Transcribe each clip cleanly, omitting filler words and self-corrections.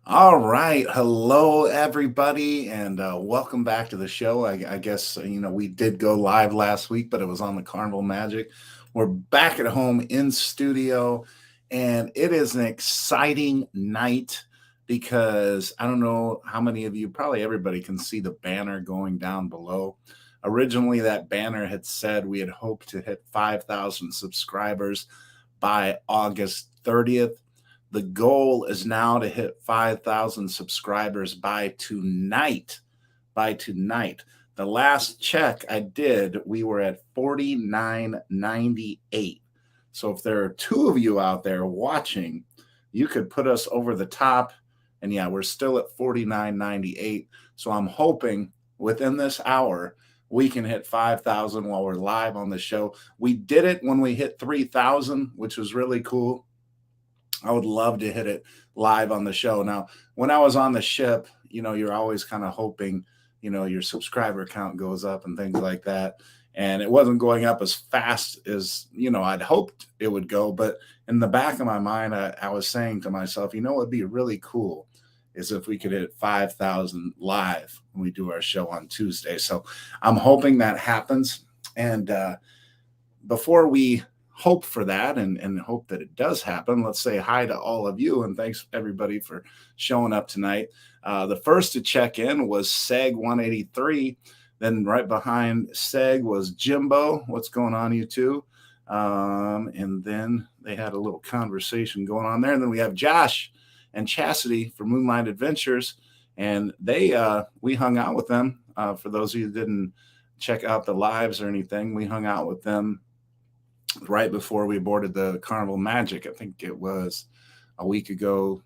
All right. Hello, everybody, and welcome back to the show. I guess, we did go live last week, but it was on the Carnival Magic. We're back at home in studio, and it is an exciting night because I don't know how many of you, probably everybody, can see the banner going down below. Originally, that banner had said we had hoped to hit 5,000 subscribers by August 30th. The goal is now to hit 5,000 subscribers by tonight. By tonight. The last check I did, we were at 49.98. So if there are two of you out there watching, you could put us over the top. And yeah, we're still at 49.98. So I'm hoping within this hour, we can hit 5,000 while we're live on the show. We did it when we hit 3,000, which was really cool. I would love to hit it live on the show. Now, when I was on the ship, you're always kind of hoping, your subscriber count goes up and things like that. And it wasn't going up as fast as, I'd hoped it would go. But in the back of my mind, I was saying to myself, what would be really cool is if we could hit 5,000 live when we do our show on Tuesday. So I'm hoping that happens. And before we hope for that and hope that it does happen, let's say hi to all of you and thanks everybody for showing up tonight. The first to check in was Seg 183. Then right behind Seg was Jimbo. What's going on, you two? And then they had a little conversation going on there. And then we have Josh and Chastity for Moonlight Adventures. And we hung out with them. For those of you that didn't check out the lives or anything, we hung out with them right before we boarded the Carnival Magic. I think it was a week ago,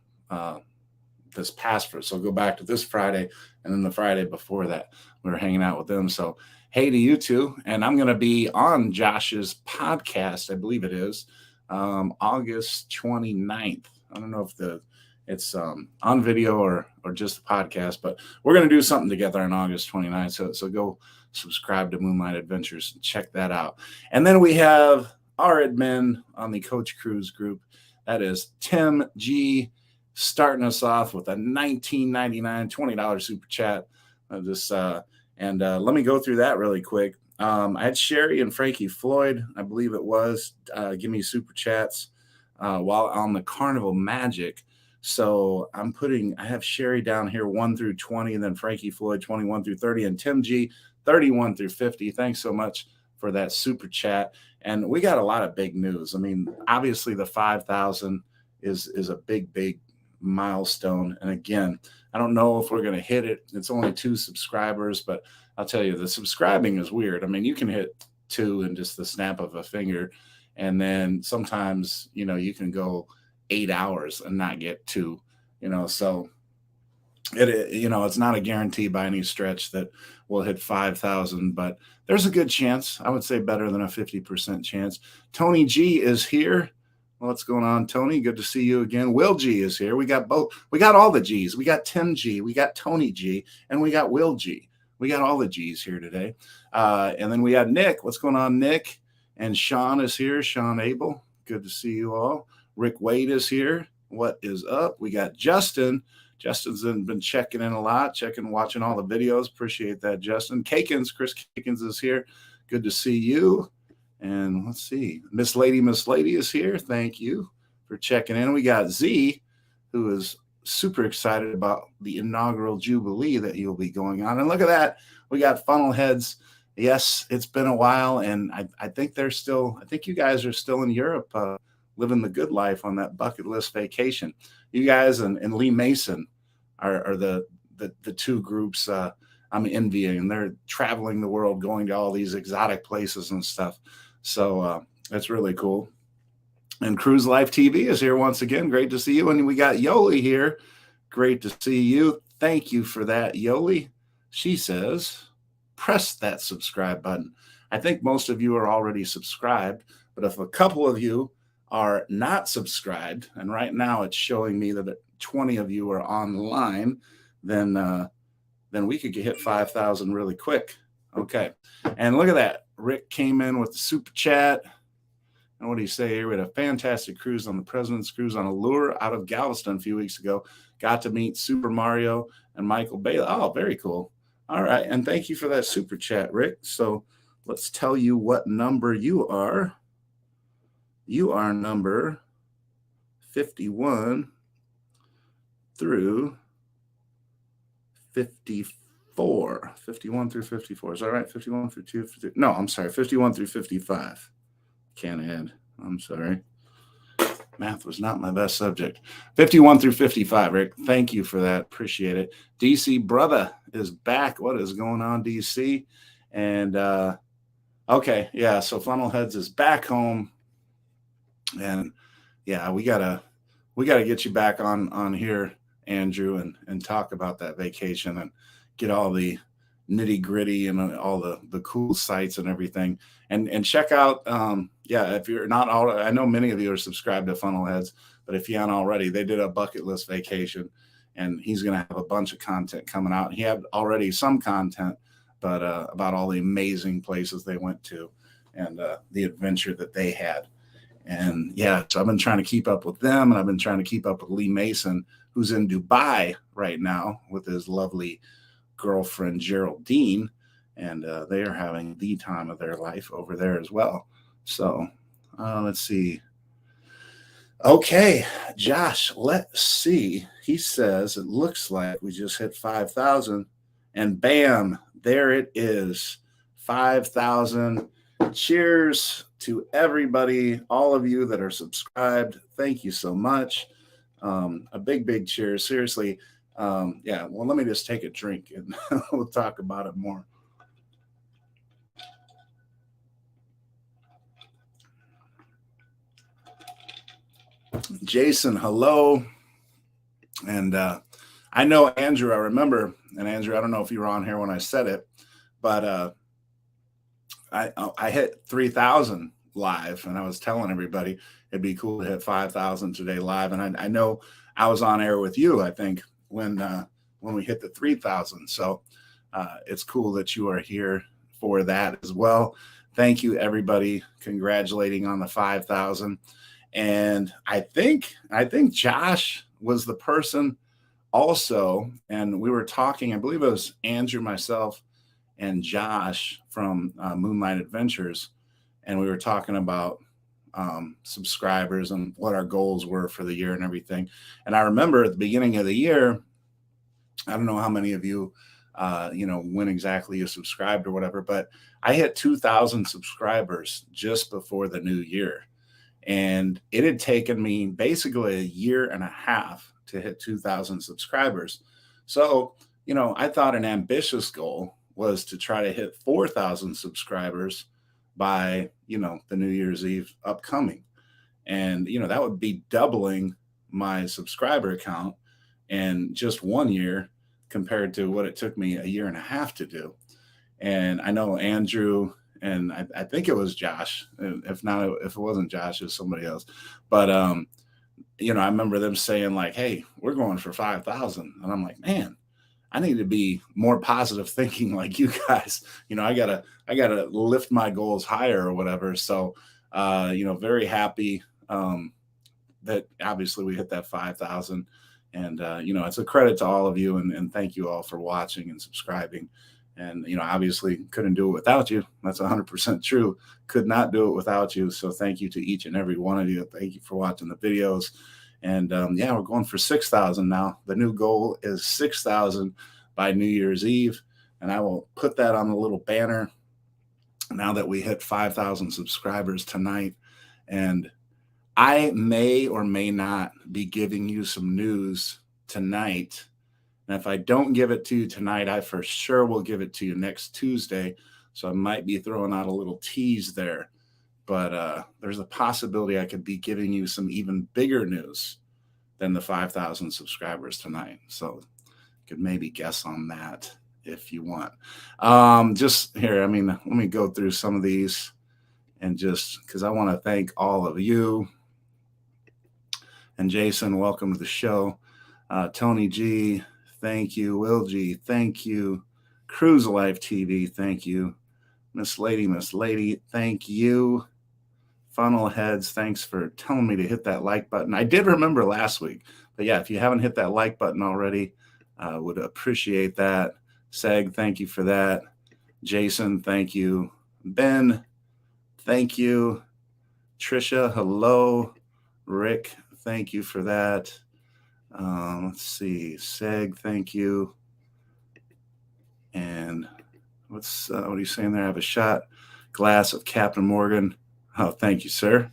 this past Friday. So go back to this Friday, and then the Friday before that, we were hanging out with them. So hey to you two. And I'm going to be on Josh's podcast, I believe it is, August 29th. I don't know if it's on video or just the podcast, but we're going to do something together on August 29th. So go subscribe to Moonlight Adventures and check that out. And then we have our admin on the Coach Cruise group. That is Tim G, starting us off with a $19.99 $20 super chat. Let me go through that really quick. I had Sherry and Frankie Floyd, I believe it was, give me super chats while on the Carnival Magic. So I have Sherry down here 1 through 20, and then Frankie Floyd 21 through 30, and Tim G 31 through 50. Thanks so much for that super chat. And we got a lot of big news. I mean, obviously the 5,000 is a big milestone. And again, I don't know if we're going to hit it. It's only 2 subscribers, but I'll tell you, the subscribing is weird. I mean, you can hit 2 in just the snap of a finger. And then sometimes, you can go 8 hours and not get 2, so it's not a guarantee by any stretch that we'll hit 5,000, but there's a good chance. I would say better than a 50% chance. Tony G is here. What's going on, Tony? Good to see you again. Will G is here. We got both. We got all the G's. We got Tim G. We got Tony G. And we got Will G. We got all the G's here today. And then we got Nick. What's going on, Nick? And Sean is here. Sean Abel. Good to see you all. Rick Wade is here. What is up? We got Justin. Justin's been checking in a lot, watching all the videos. Appreciate that, Justin. Chris Kakins is here. Good to see you. And let's see. Miss Lady is here. Thank you for checking in. We got Z, who is super excited about the inaugural Jubilee that he'll be going on. And look at that. We got Funnel Heads. Yes, it's been a while. And I think you guys are still in Europe living the good life on that bucket list vacation. You guys and Lee Mason are the 2 groups I'm envying. They're traveling the world, going to all these exotic places and stuff. So that's really cool. And Cruise Life TV is here once again. Great to see you. And we got Yoli here. Great to see you. Thank you for that, Yoli. She says, press that subscribe button. I think most of you are already subscribed, but if a couple of you are not subscribed, and right now it's showing me that 20 of you are online, then we could hit 5,000 really quick. Okay. And look at that. Rick came in with the super chat. And what do you say here? We had a fantastic cruise on the President's Cruise on Allure out of Galveston a few weeks ago. Got to meet Super Mario and Michael Bailey. Oh, very cool. All right. And thank you for that super chat, Rick. So let's tell you what number you are. You are number 51 through 54. 51 through 54. Is that right? 51 through 2? No, I'm sorry. 51 through 55. Can't add. I'm sorry. Math was not my best subject. 51 through 55, Rick. Thank you for that. Appreciate it. DC brother is back. What is going on, DC? And okay, yeah. So Funnelheads is back home, and yeah, we gotta get you back on here, Andrew, and talk about that vacation and get all the nitty gritty and all the cool sites and everything. And check out, if you're not already, I know many of you are subscribed to Funnelheads, but if you aren't already, they did a bucket list vacation, and he's going to have a bunch of content coming out. He had already some content, but about all the amazing places they went to and the adventure that they had. And yeah, so I've been trying to keep up with them, and I've been trying to keep up with Lee Mason, who's in Dubai right now with his lovely girlfriend Geraldine, and they are having the time of their life over there as well. So let's see. Okay, Josh, let's see. He says it looks like we just hit 5,000, and bam, there it is, 5,000. Cheers to everybody, all of you that are subscribed. Thank you so much. A big cheers. Seriously. Yeah, well, let me just take a drink and we'll talk about it more. Jason, hello. And I know Andrew, I remember, and Andrew, I don't know if you were on here when I said it, but I hit 3,000 live, and I was telling everybody it'd be cool to hit 5,000 today live. And I know I was on air with you, I think, when we hit the 3,000. So it's cool that you are here for that as well. Thank you, everybody, congratulating on the 5,000. And I think Josh was the person also, and we were talking, I believe it was Andrew, myself, and Josh from Moonlight Adventures, and we were talking about subscribers and what our goals were for the year and everything. And I remember at the beginning of the year, I don't know how many of you, when exactly you subscribed or whatever, but I hit 2,000 subscribers just before the new year. And it had taken me basically a year and a half to hit 2,000 subscribers. So, I thought an ambitious goal was to try to hit 4,000 subscribers by, the New Year's Eve upcoming. And, that would be doubling my subscriber count in just 1 year compared to what it took me a year and a half to do. And I know Andrew, and I think it was Josh. If it wasn't Josh, it was somebody else. But, I remember them saying like, hey, we're going for 5,000. And I'm like, man, I need to be more positive thinking like you guys. I gotta lift my goals higher or whatever. So, very happy that obviously we hit that 5,000. And, it's a credit to all of you, and thank you all for watching and subscribing. And, obviously couldn't do it without you. That's 100% true. Could not do it without you. So thank you to each and every one of you. Thank you for watching the videos. And we're going for 6,000 now. The new goal is 6,000 by New Year's Eve. And I will put that on the little banner now that we hit 5,000 subscribers tonight. And I may or may not be giving you some news tonight. And if I don't give it to you tonight, I for sure will give it to you next Tuesday. So I might be throwing out a little tease there. But there's a possibility I could be giving you some even bigger news than the 5,000 subscribers tonight. So you could maybe guess on that if you want. Just here, let me go through some of these, and just because I want to thank all of you. And Jason, welcome to the show. Tony G, thank you. Will G, thank you. Cruise Life TV, thank you. Miss Lady, thank you. Funnel Heads, thanks for telling me to hit that like button. I did remember last week, but yeah, if you haven't hit that like button already, would appreciate that. Seg, thank you for that. Jason, thank you. Ben, thank you. Trisha, hello. Rick, thank you for that. Let's see. Seg, thank you. And what are you saying there? I have a shot glass of Captain Morgan. Oh, thank you, sir.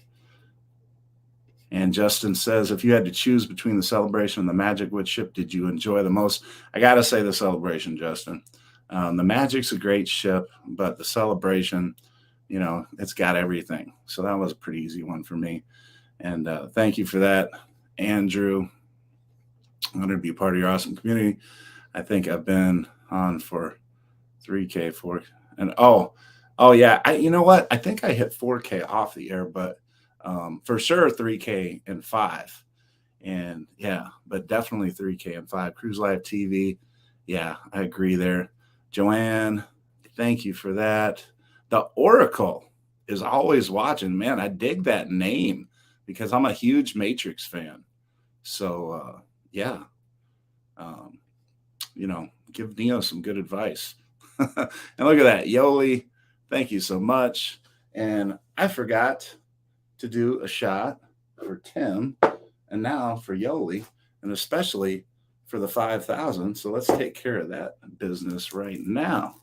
And Justin says, if you had to choose between the Celebration and the Magic, which ship did you enjoy the most? I got to say the Celebration, Justin. The Magic's a great ship, but the Celebration, it's got everything. So that was a pretty easy one for me. And thank you for that, Andrew. I'm going to be part of your awesome community. I think I've been on for 3K, 4K. And oh yeah. You know what? I think I hit 4K off the air, but for sure 3K and 5. And yeah, but definitely 3K and 5. Cruise Life TV. Yeah, I agree there. Joanne, thank you for that. The Oracle is always watching. Man, I dig that name because I'm a huge Matrix fan. So yeah. Give Neo some good advice. And look at that. Yoli, thank you so much. And I forgot to do a shot for Tim and now for Yoli, and especially for the 5,000. So let's take care of that business right now.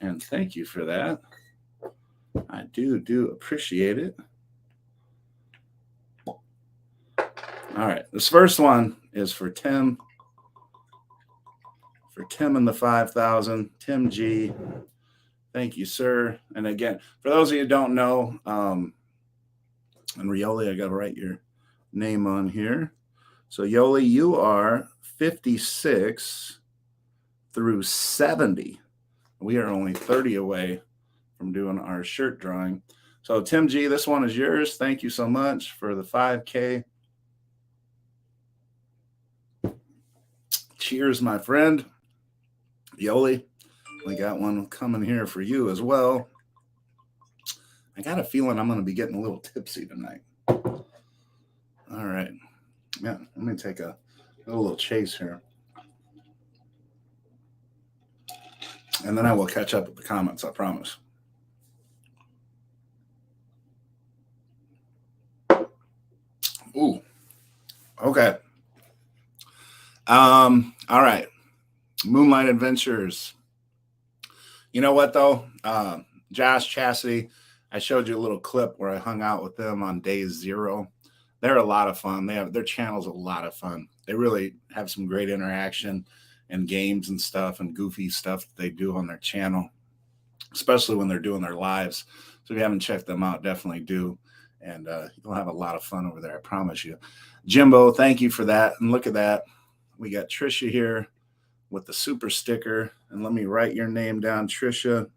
And thank you for that. I do appreciate it. All right. This first one is for Tim. For Tim and the 5,000. Tim G. Thank you, sir. And again, for those of you who don't know, and Rioli, I got to write your name on here. So, Yoli, you are 56 through 70. We are only 30 away from doing our shirt drawing. So, Tim G, this one is yours. Thank you so much for the 5K. Cheers, my friend. Yoli, we got one coming here for you as well. I got a feeling I'm going to be getting a little tipsy tonight. All right. Yeah, let me take a little chase here. And then I will catch up with the comments, I promise. Ooh. Okay. All right. Moonlight Adventures. You know what, though? Josh Chastity, I showed you a little clip where I hung out with them on day 0. They're a lot of fun. Their channel's a lot of fun. They really have some great interaction and games and stuff and goofy stuff that they do on their channel, especially when they're doing their lives. So if you haven't checked them out, definitely do. And you'll have a lot of fun over there, I promise you. Jimbo, thank you for that. And look at that. We got Trisha here with the super sticker. And let me write your name down, Trisha.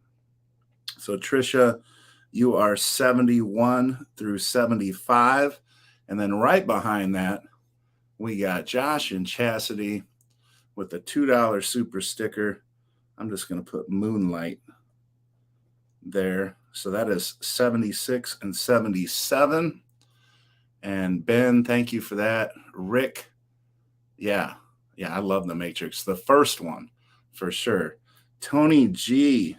So, Trisha, you are 71 through 75. And then right behind that, we got Josh and Chastity with the $2 super sticker. I'm just going to put Moonlight there. So that is 76 and 77. And Ben, thank you for that. Rick, yeah, I love the Matrix. The first one, for sure. Tony G,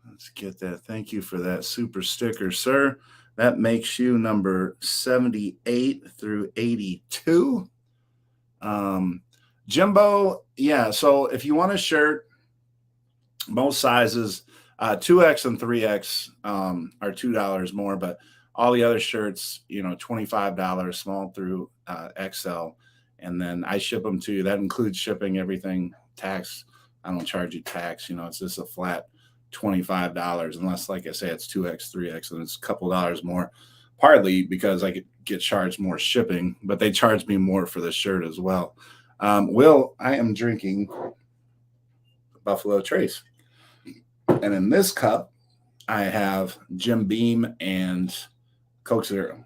let's get that. Thank you for that super sticker, sir. That makes you number 78 through 82. Jimbo, yeah, so if you want a shirt, most sizes, 2X and 3X are $2 more, but all the other shirts, $25, small through XL. And then I ship them to you. That includes shipping, everything, tax. I don't charge you tax. It's just a flat $25, unless, like I say, it's 2X, 3X, and it's a couple dollars more. Partly because I get charged more shipping, but they charge me more for the shirt as well. Will, I am drinking Buffalo Trace. And in this cup, I have Jim Beam and Coke Zero.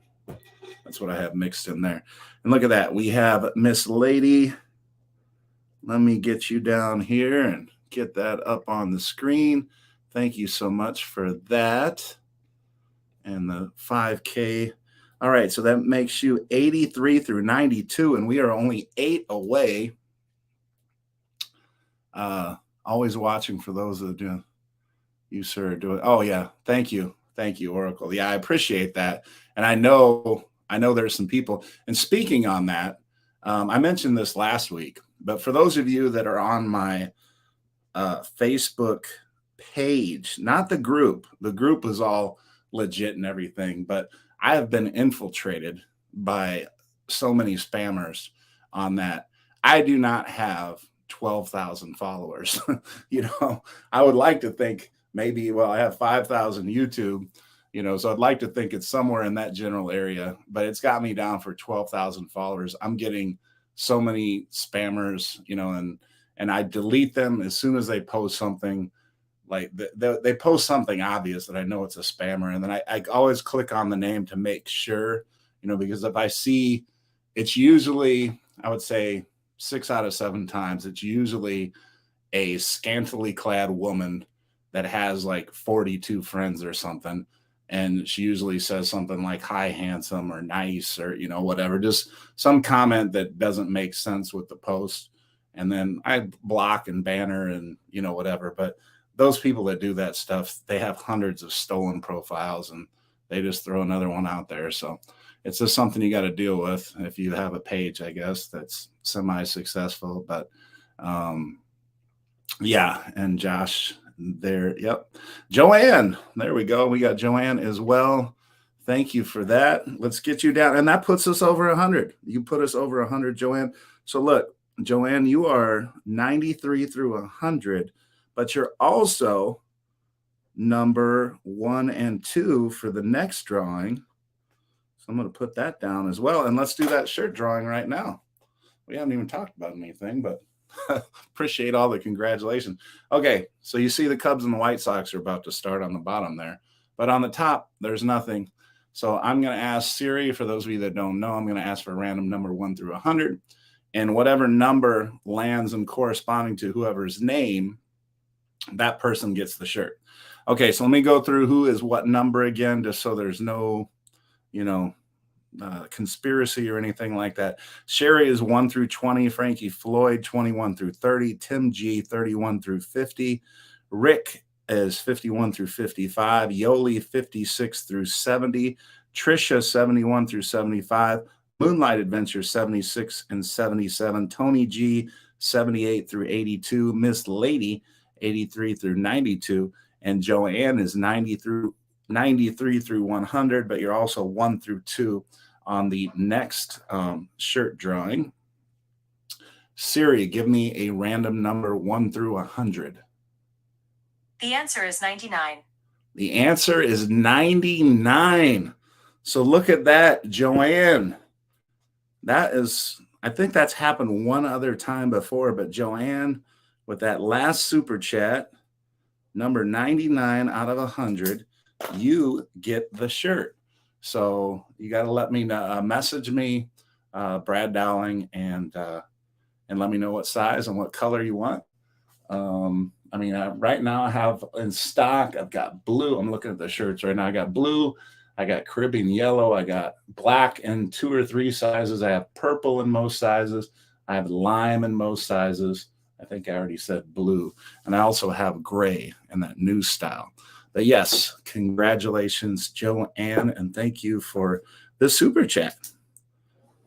That's what I have mixed in there. And look at that. We have Miss Lady. Let me get you down here and get that up on the screen. Thank you so much for that. and the 5K. All right, so that makes you 83 through 92, and we are only 8 away. Always watching for those that do. You, sir, do it. Oh, yeah. Thank you. Thank you, Oracle. Yeah, I appreciate that. And I know there's some people. And speaking on that, I mentioned this last week, but for those of you that are on my Facebook page, not the group is all legit and everything, but I have been infiltrated by so many spammers on that. I do not have 12,000 followers. I would like to think maybe, well, I have 5,000 YouTube, so I'd like to think it's somewhere in that general area, but it's got me down for 12,000 followers. I'm getting so many spammers, and I delete them as soon as they post something. Like they post something obvious that I know it's a spammer, and then I always click on the name to make sure, because if I see, it's usually, I would say 6 out of 7 times, it's usually a scantily clad woman that has like 42 friends or something, and she usually says something like "Hi, handsome" or "nice" or whatever, just some comment that doesn't make sense with the post, and then I block and ban her and whatever. But those people that do that stuff, they have hundreds of stolen profiles and they just throw another one out there. So it's just something you got to deal with if you have a page, I guess, that's semi-successful. But yeah, and Josh there. Yep. Joanne, there we go. We got Joanne as well. Thank you for that. Let's get you down. And that puts us over 100. You put us over 100, Joanne. So look, Joanne, you are 93 through 100, but you're also number 1 and 2 for the next drawing. So I'm going to put that down as well. And let's do that shirt drawing right now. We haven't even talked about anything, but appreciate all the congratulations. Okay, so you see the Cubs and the White Sox are about to start on the bottom there. But on the top, there's nothing. So I'm going to ask Siri, for those of you that don't know, I'm going to ask for a random number 1 through 100. And whatever number lands in corresponding to whoever's name, that person gets the shirt. Okay, so let me go through who is what number again, just so there's no, conspiracy or anything like that. Sherry is 1 through 20. Frankie Floyd, 21 through 30. Tim G, 31 through 50. Rick is 51 through 55. Yoli, 56 through 70. Trisha, 71 through 75. Moonlight Adventure, 76 and 77. Tony G, 78 through 82. Miss Lady, 83 through 92. And Joanne is 93 through 100, but you're also 1 through 2 on the next shirt drawing. Siri, give me a random number 1 through 100. The answer is 99. The answer is 99. So look at that, Joanne. That is, I think that's happened one other time before, but Joanne, with that last super chat, number 99 out of 100, you get the shirt. So you got to let me know, message me, Brad Dowling, and let me know what size and what color you want. Right now I have in stock, I've got blue. I'm looking at the shirts right now. I got blue, I got Caribbean yellow, I got black in 2 or 3 sizes. I have purple in most sizes. I have lime in most sizes. I think I already said blue. And I also have gray in that new style. But yes, congratulations, Joanne, and thank you for the super chat.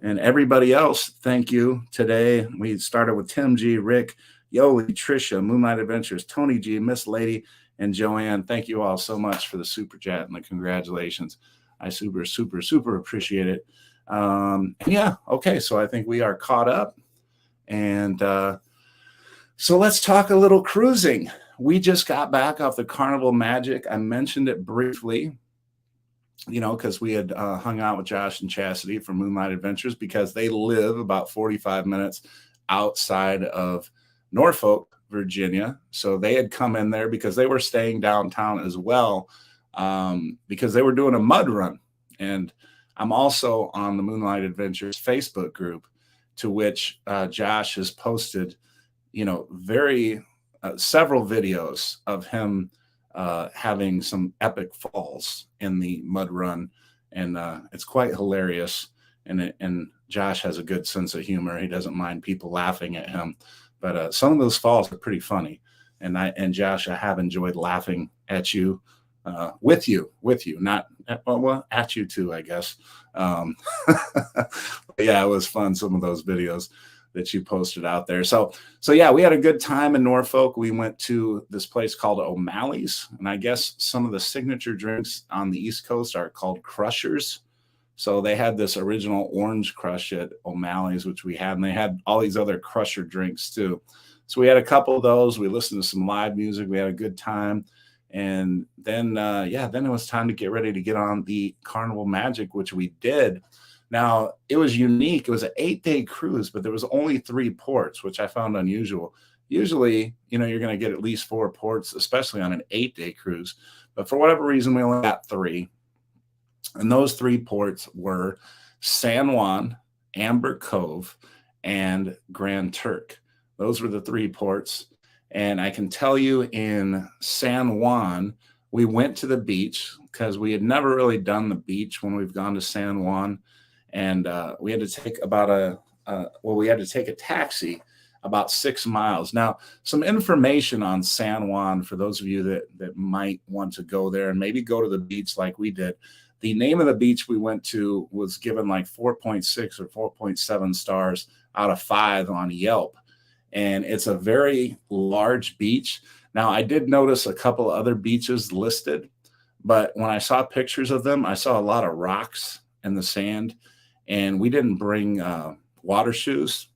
And everybody else, thank you. Today, we started with Tim G, Rick, Yoli, Trisha, Moonlight Adventures, Tony G, Miss Lady, and Joanne. Thank you all so much for the super chat and the congratulations. I super, super, super appreciate it. Yeah, okay, so I think we are caught up. And so let's talk a little cruising. We just got back off the Carnival Magic. I mentioned it briefly, because we had hung out with Josh and Chastity from Moonlight Adventures, because they live about 45 minutes outside of Norfolk, Virginia. So they had come in there because they were staying downtown as well, because they were doing a mud run. And I'm also on the Moonlight Adventures Facebook group, to which Josh has posted, several videos of him having some epic falls in the mud run, and it's quite hilarious. And Josh has a good sense of humor. He doesn't mind people laughing at him, but some of those falls are pretty funny. And Josh, I have enjoyed laughing at you, with you, not well, at you too, I guess. Um, yeah, it was fun. Some of those videos that you posted out there. So yeah, we had a good time in Norfolk. We went to this place called O'Malley's, and I guess some of the signature drinks on the East Coast are called Crushers. So they had this original orange crush at O'Malley's, which we had, and they had all these other crusher drinks too. So we had a couple of those. We listened to some live music. We had a good time. And then, yeah, then it was time to get ready to get on the Carnival Magic, which we did. Now, it was unique. It was an 8-day cruise, but there was only 3 ports, which I found unusual. Usually, you're going to get at least 4 ports, especially on an 8-day cruise. But for whatever reason, we only got 3. And those 3 ports were San Juan, Amber Cove, and Grand Turk. Those were the 3 ports. And I can tell you in San Juan, we went to the beach because we had never really done the beach when we've gone to San Juan. And we had to take we had to take a taxi about 6 miles. Now, some information on San Juan for those of you that might want to go there and maybe go to the beach like we did. The name of the beach we went to was given like 4.6 or 4.7 stars out of 5 on Yelp. And it's a very large beach. Now, I did notice a couple other beaches listed, but when I saw pictures of them, I saw a lot of rocks in the sand, and we didn't bring water shoes.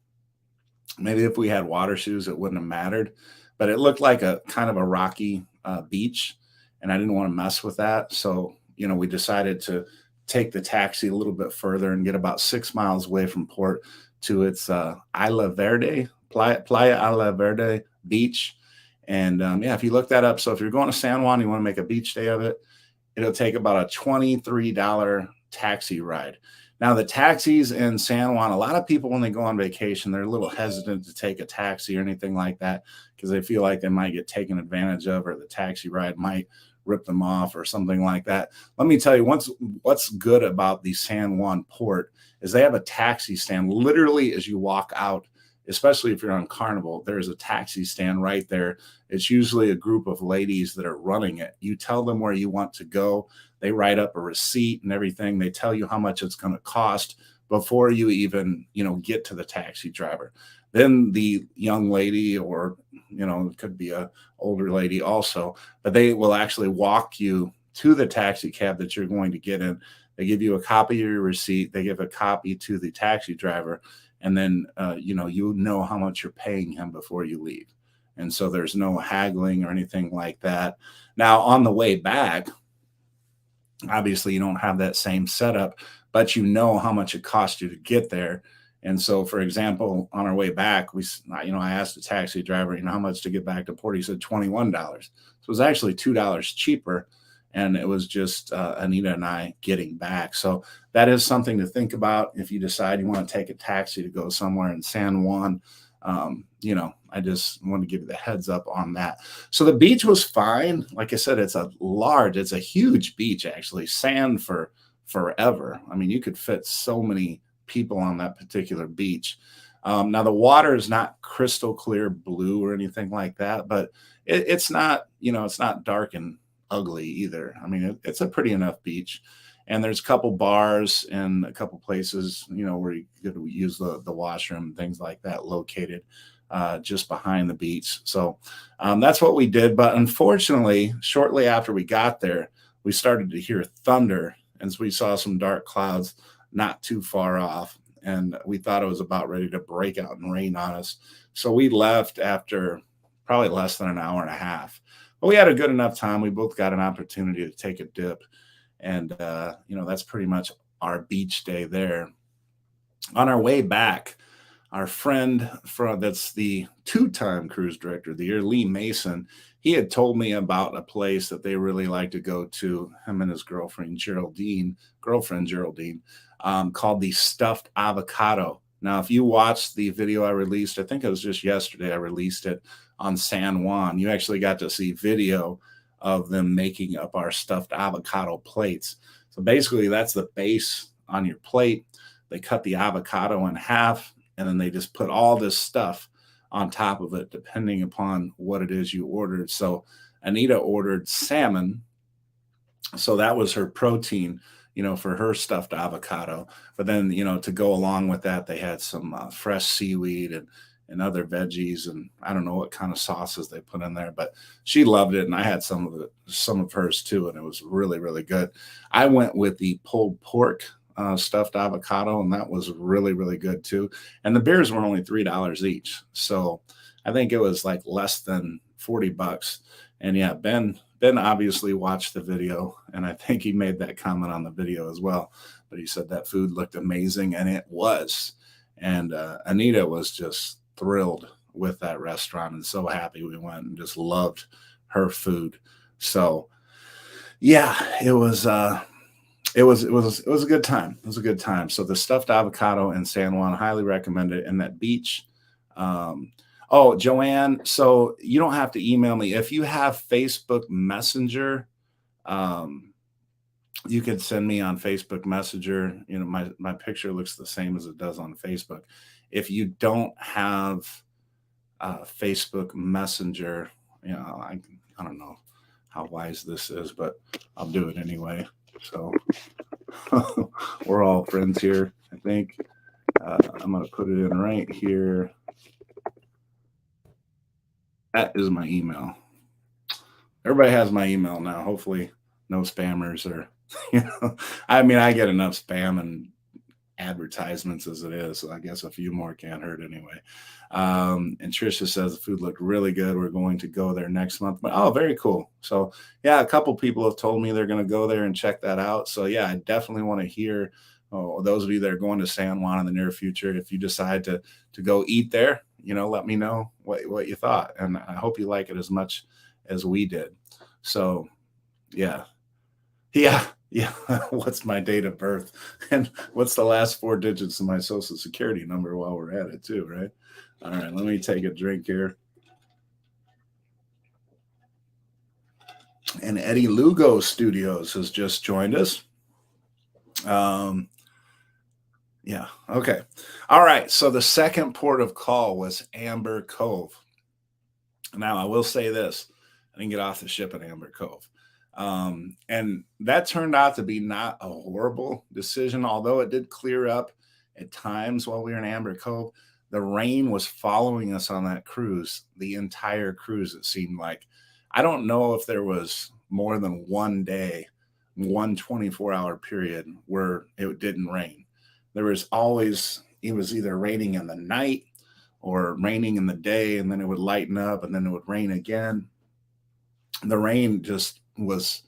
Maybe if we had water shoes, it wouldn't have mattered, but it looked like a kind of a rocky beach, and I didn't want to mess with that. So, we decided to take the taxi a little bit further and get about 6 miles away from port to its Isla Verde, Playa Isla Verde beach. And yeah, if you look that up, so if you're going to San Juan, you want to make a beach day of it, it'll take about a $23 taxi ride. Now, the taxis in San Juan, a lot of people, when they go on vacation, they're a little hesitant to take a taxi or anything like that because they feel like they might get taken advantage of, or the taxi ride might rip them off or something like that. Let me tell you, what's good about the San Juan port is they have a taxi stand literally as you walk out. Especially if you're on Carnival, there's a taxi stand right there. It's usually a group of ladies that are running it. You tell them where you want to go. They write up a receipt and everything. They tell you how much it's going to cost before you even, get to the taxi driver. Then the young lady, or, it could be a older lady also, but they will actually walk you to the taxi cab that you're going to get in. They give you a copy of your receipt. They give a copy to the taxi driver. And then, you know how much you're paying him before you leave. And so there's no haggling or anything like that. Now, on the way back, obviously you don't have that same setup, but you know how much it cost you to get there. And so, for example, on our way back, I asked the taxi driver, how much to get back to port. He said $21. So it was actually $2 cheaper. And it was just Anita and I getting back. So that is something to think about if you decide you want to take a taxi to go somewhere in San Juan. I just want to give you the heads up on that. So the beach was fine. Like I said, it's a huge beach, actually. Sand for forever. I mean, you could fit so many people on that particular beach. Now the water is not crystal clear blue or anything like that, but it's not, it's not dark and ugly either. I mean, it's a pretty enough beach, and there's a couple bars and a couple places, where you could use the washroom and things like that located just behind the beach. So that's what we did. But unfortunately, shortly after we got there, we started to hear thunder, and so we saw some dark clouds not too far off, and we thought it was about ready to break out and rain on us. So we left after probably less than an hour and a half. But we had a good enough time. We both got an opportunity to take a dip. And, that's pretty much our beach day there. On our way back, our friend that's the 2-time cruise director of the year, Lee Mason, he had told me about a place that they really like to go to, him and his girlfriend Geraldine, called the Stuffed Avocado. Now, if you watched the video I released, I think it was just yesterday, I released it on San Juan. You actually got to see video of them making up our stuffed avocado plates. So basically, that's the base on your plate. They cut the avocado in half, and then they just put all this stuff on top of it, depending upon what it is you ordered. So Anita ordered salmon, so that was her protein, for her stuffed avocado. But then, to go along with that, they had some fresh seaweed and other veggies, and I don't know what kind of sauces they put in there, but she loved it, and I had some of hers too, and it was really, really good. I went with the pulled pork stuffed avocado, and that was really, really good too. And the beers were only $3 each, so I think it was like less than $40. And yeah, Ben obviously watched the video, and I think he made that comment on the video as well. But he said that food looked amazing, and it was. And Anita was just thrilled with that restaurant and so happy we went, and just loved her food. So yeah, it was a good time. It was a good time. So the stuffed avocado in San Juan, highly recommend it. And that beach. Oh, Joanne, so you don't have to email me. If you have Facebook Messenger, you can send me on Facebook Messenger. My picture looks the same as it does on Facebook. If you don't have Facebook Messenger, I don't know how wise this is, but I'll do it anyway. So we're all friends here, I think. I'm going to put it in right here. That is my email. Everybody has my email now. Hopefully, no spammers or, I mean, I get enough spam and advertisements as it is. So I guess a few more can't hurt anyway. And Trisha says the food looked really good. We're going to go there next month. But oh, very cool. So yeah, a couple people have told me they're going to go there and check that out. So yeah, I definitely want to hear those of you that are going to San Juan in the near future. If you decide to go eat there, let me know what you thought. And I hope you like it as much as we did. So yeah. What's my date of birth? And what's the last 4 digits of my social security number while we're at it too, right? All right, let me take a drink here. And Eddie Lugo Studios has just joined us. Yeah, okay. All right, so the second port of call was Amber Cove. Now, I will say this. I didn't get off the ship at Amber Cove. And that turned out to be not a horrible decision, although it did clear up at times while we were in Amber Cove. The rain was following us on that cruise, the entire cruise, it seemed like. I don't know if there was more than one day, one 24-hour period where it didn't rain. There was always, it was either raining in the night or raining in the day, and then it would lighten up, and then it would rain again. The rain just was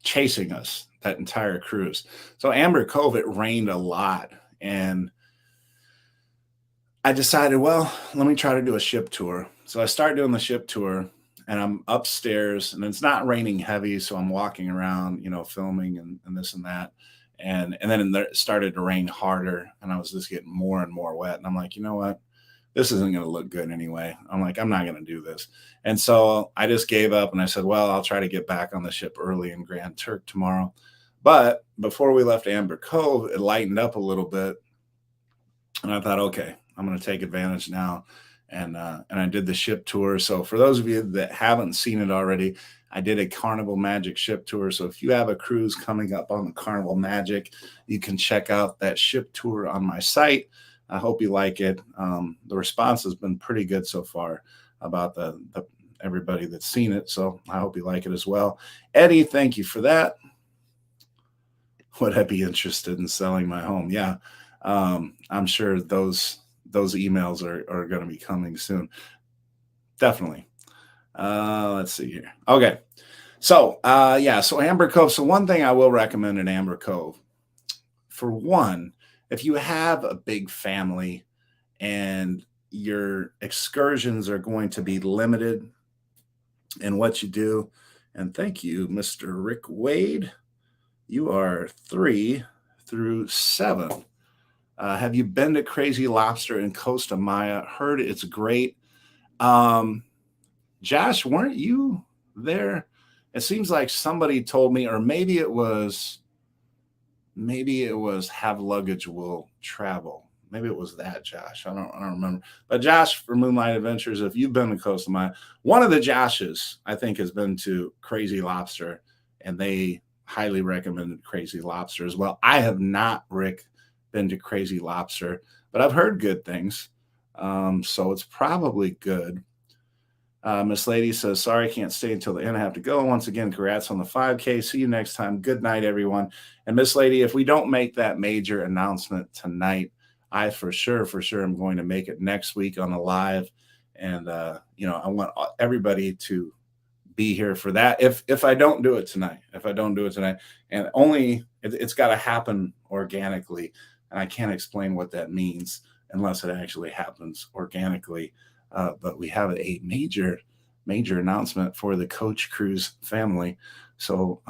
chasing us that entire cruise. So Amber Cove, it rained a lot, and I decided, well, let me try to do a ship tour. So I started doing the ship tour, and I'm upstairs, and it's not raining heavy, so I'm walking around, filming and this and that. And then it started to rain harder, and I was just getting more and more wet. And I'm like, you know what? This isn't going to look good anyway. I'm like, I'm not going to do this. And so I just gave up, and I said, well, I'll try to get back on the ship early in Grand Turk tomorrow. But before we left Amber Cove, it lightened up a little bit. And I thought, okay, I'm going to take advantage now. And I did the ship tour. So for those of you that haven't seen it already, I did a Carnival Magic ship tour. So if you have a cruise coming up on the Carnival Magic, you can check out that ship tour on my site. I hope you like it. The response has been pretty good so far about the everybody that's seen it. So I hope you like it as well. Eddie, thank you for that. Would I be interested in selling my home? Yeah. I'm sure those emails are going to be coming soon. Definitely. Let's see here. Okay. So, so Amber Cove. So one thing I will recommend in Amber Cove, for one, if you have a big family and your excursions are going to be limited in what you do, and thank you, Mr. Rick Wade. You are 3 through 7. Have you been to Crazy Lobster in Costa Maya? Heard it's great. Josh, weren't you there It seems like somebody told me, or maybe it was have luggage will travel. Maybe it was that, Josh. I don't remember. But Josh for Moonlight Adventures, if you've been to Coastal Mine, one of the Joshes I think has been to Crazy Lobster, and they highly recommended Crazy Lobster as well. I have not, Rick, been to Crazy Lobster, but I've heard good things. So it's probably good. Miss Lady says, sorry, can't stay until the end. I have to go. Once again, congrats on the 5K. See you next time. Good night, everyone. And Miss Lady, if we don't make that major announcement tonight, I for sure am going to make it next week on the live. And, I want everybody to be here for that. If I don't do it tonight, and only it's got to happen organically. And I can't explain what that means unless it actually happens organically. But we have a major announcement for the Coach Cruise family. So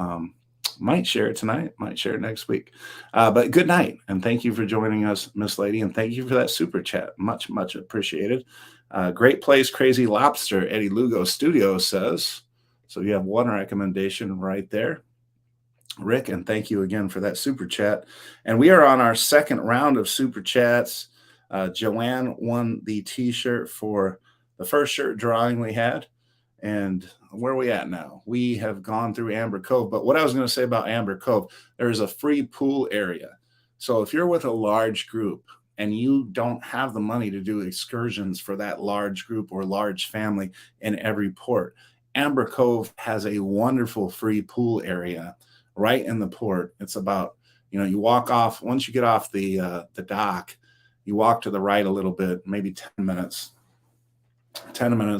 might share it tonight, might share it next week. But good night, and thank you for joining us, Miss Lady, and thank you for that super chat. Much appreciated. Great place, Crazy Lobster, Eddie Lugo Studio says. So you have one recommendation right there, Rick, and thank you again for that super chat. And we are on our second round of super chats. Joanne won the t-shirt for the first shirt drawing we had. And where are we at now? We have gone through Amber Cove. But what I was going to say about Amber Cove, there's a free pool area. So if you're with a large group and you don't have the money to do excursions for that large group or large family in every port, Amber Cove has a wonderful free pool area right in the port. It's about, you walk off, once you get off the dock, you walk to the right a little bit, maybe 10 minutes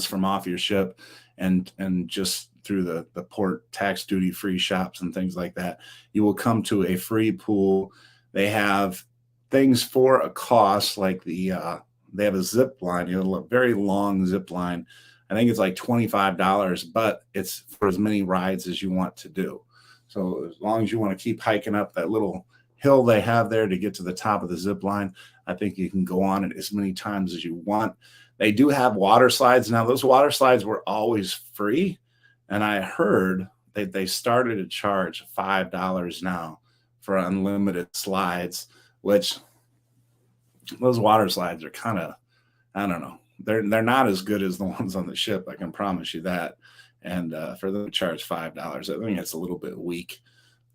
from off your ship, and just through the port tax duty free shops and things like that, you will come to a free pool. They have things for a cost, like they have a zip line, a very long zip line. I think it's like $25, but it's for as many rides as you want to do. So as long as you want to keep hiking up that little hill they have there to get to the top of the zip line, I think you can go on it as many times as you want. They do have water slides. Now, those water slides were always free, and I heard that they started to charge $5 now for unlimited slides, which those water slides are kind of, I don't know. They're not as good as the ones on the ship, I can promise you that. And for them to charge $5, I think it's a little bit weak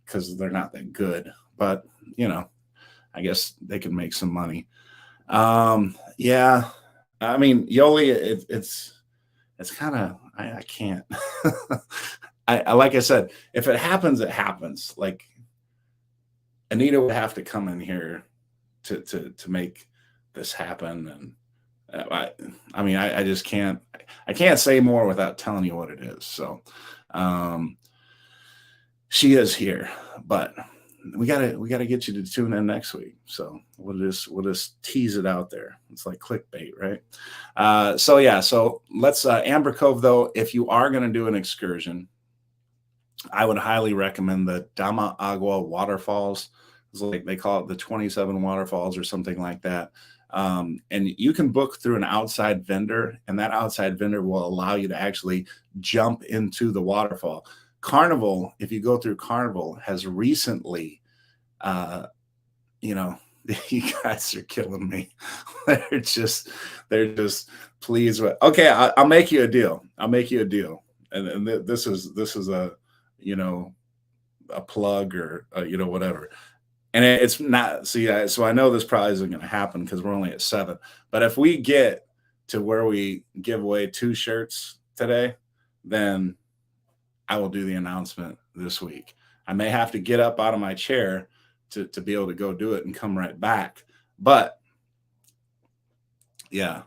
because they're not that good. But, I guess they can make some money. Yeah. I mean, Yoli, it's kind of, I can't. I like I said, if it happens, it happens. Like, Anita would have to come in here to make this happen. And I just can't. I can't say more without telling you what it is. So, she is here, but we gotta get you to tune in next week. So we'll just tease it out there. It's like clickbait, right? So let's Amber Cove though. If you are going to do an excursion, I would highly recommend the Dama Agua waterfalls. It's like they call it the 27 waterfalls or something like that. And you can book through an outside vendor, and that outside vendor will allow you to actually jump into the waterfall. Carnival, if you go through Carnival, has recently, you guys are killing me. they're just pleased with. Okay, I'll make you a deal. And this is a a plug or whatever. And it's not. See, so I know this probably isn't going to happen because we're only at 7. But if we get to where we give away 2 shirts today, then I will do the announcement this week. I may have to get up out of my chair to be able to go do it and come right back. But yeah,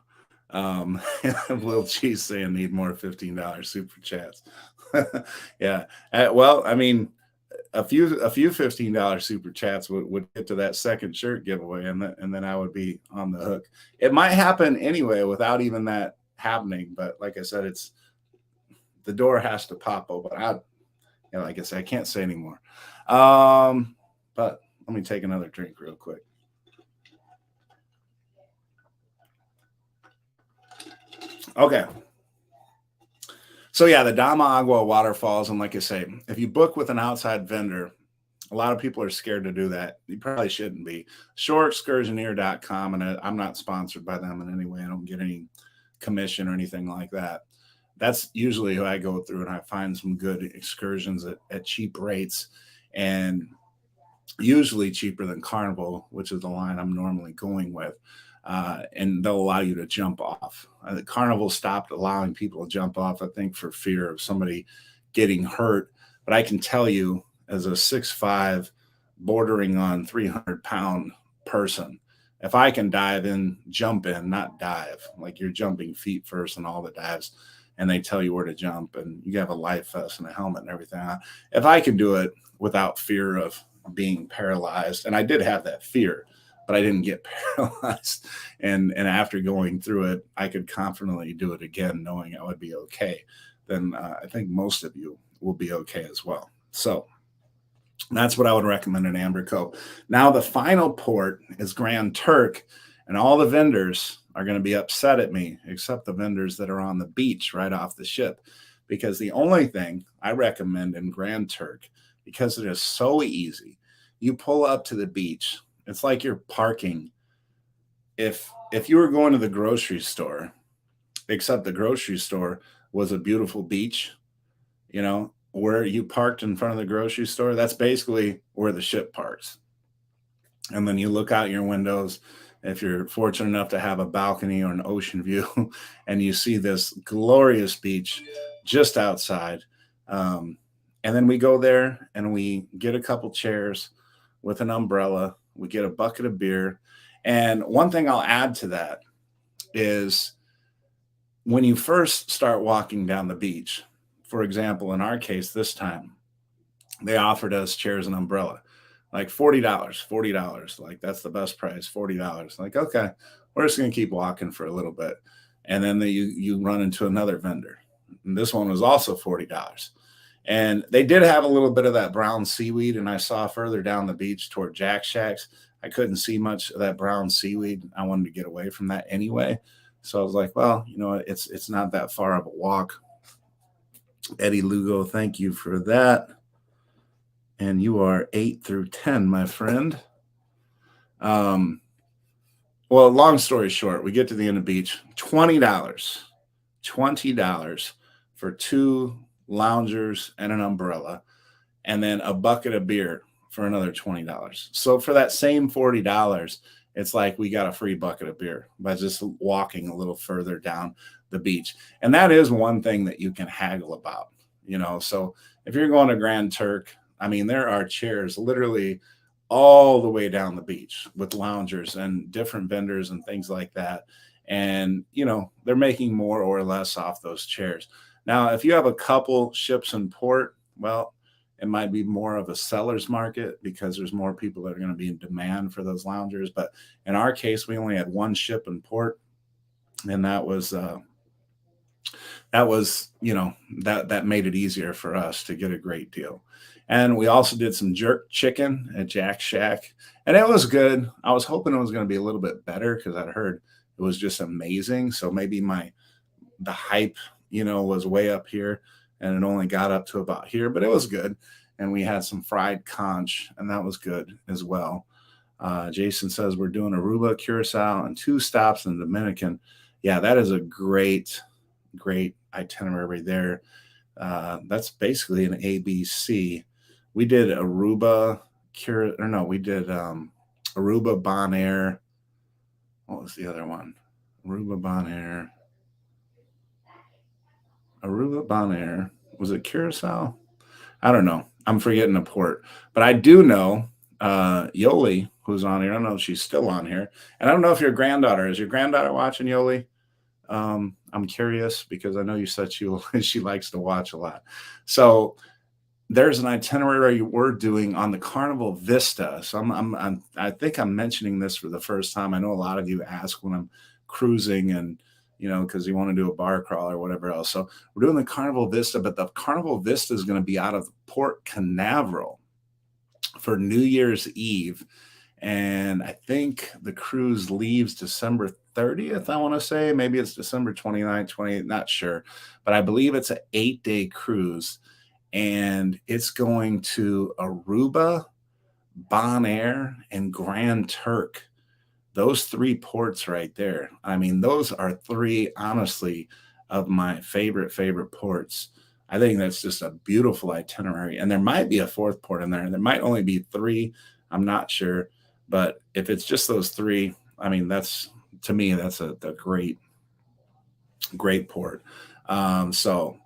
Little Cheese saying need more $15 super chats. Yeah. Well, I mean, a few $15 super chats would get to that second shirt giveaway, and then I would be on the hook. It might happen anyway without even that happening. But like I said, the door has to pop open. Like I said, I can't say anymore. But let me take another drink real quick. Okay. So yeah, the Dama Agua waterfalls, and like I say, if you book with an outside vendor, a lot of people are scared to do that. You probably shouldn't be. Shoreexcursioneer.com, and I'm not sponsored by them in any way. I don't get any commission or anything like that. That's usually who I go through, and I find some good excursions at cheap rates, and usually cheaper than Carnival, which is the line I'm normally going with. And they'll allow you to jump off. The Carnival stopped allowing people to jump off, I think, for fear of somebody getting hurt. But I can tell you, as a 6'5", bordering on 300-pound person, if I can dive in, jump in, not dive, like you're jumping feet first and all the dives, and they tell you where to jump, and you have a life vest and a helmet and everything. If I can do it without fear of being paralyzed, and I did have that fear, but I didn't get paralyzed. And after going through it, I could confidently do it again, knowing I would be okay. Then I think most of you will be okay as well. So that's what I would recommend in Amber Cove. Now, the final port is Grand Turk, and all the vendors are going to be upset at me, except the vendors that are on the beach right off the ship, because the only thing I recommend in Grand Turk, because it is so easy, you pull up to the beach. It's like you're parking. If you were going to the grocery store, except the grocery store was a beautiful beach, where you parked in front of the grocery store, that's basically where the ship parks. And then you look out your windows, if you're fortunate enough to have a balcony or an ocean view, and you see this glorious beach just outside. And then we go there and we get a couple chairs with an umbrella. We get a bucket of beer. And one thing I'll add to that is when you first start walking down the beach, for example, in our case this time, they offered us chairs and umbrella, like $40. Like, that's the best price, $40. Like, okay, we're just going to keep walking for a little bit. And then you run into another vendor. And this one was also $40. And they did have a little bit of that brown seaweed. And I saw further down the beach toward Jack Shacks, I couldn't see much of that brown seaweed. I wanted to get away from that anyway. So I was like, well, it's not that far of a walk. Eddie Lugo, thank you for that. And you are 8 through 10, my friend. Well, long story short, we get to the end of the beach, $20 for 2 loungers and an umbrella, and then a bucket of beer for another $20. So for that same $40, it's like we got a free bucket of beer by just walking a little further down the beach. And that is one thing that you can haggle about, So if you're going to Grand Turk, I mean, there are chairs literally all the way down the beach with loungers and different vendors and things like that. And, they're making more or less off those chairs. Now, if you have a couple ships in port, well, it might be more of a seller's market because there's more people that are going to be in demand for those loungers. But in our case, we only had one ship in port, and that made it easier for us to get a great deal. And we also did some jerk chicken at Jack Shack, and it was good. I was hoping it was going to be a little bit better because I'd heard it was just amazing. So maybe the hype, was way up here, and it only got up to about here, but it was good. And we had some fried conch, and that was good as well. Jason says we're doing Aruba, Curacao, and 2 stops in the Dominican. Yeah, that is a great itinerary there. That's basically an ABC. We did Aruba, Aruba, Bonaire. What was the other one? Aruba, Bonaire. Was it Curacao? I don't know. I'm forgetting a port. But I do know Yoli, who's on here. I don't know if she's still on here. And I don't know if your granddaughter is. Your granddaughter watching, Yoli? I'm curious because I know you said she likes to watch a lot. So there's an itinerary we're doing on the Carnival Vista. So I think I'm mentioning this for the first time. I know a lot of you ask when I'm cruising and because you want to do a bar crawl or whatever else. So we're doing the Carnival Vista, but the Carnival Vista is going to be out of Port Canaveral for New Year's Eve. And I think the cruise leaves December 30th, I want to say. Maybe it's December 29th, 28th, not sure. But I believe it's an 8-day cruise. And it's going to Aruba, Bonaire, and Grand Turk. Those 3 ports right there. I mean, those are 3, honestly, of my favorite ports. I think that's just a beautiful itinerary. And there might be a 4th port in there. There might only be 3. I'm not sure. But if it's just those 3, I mean, that's, to me, that's a great port. So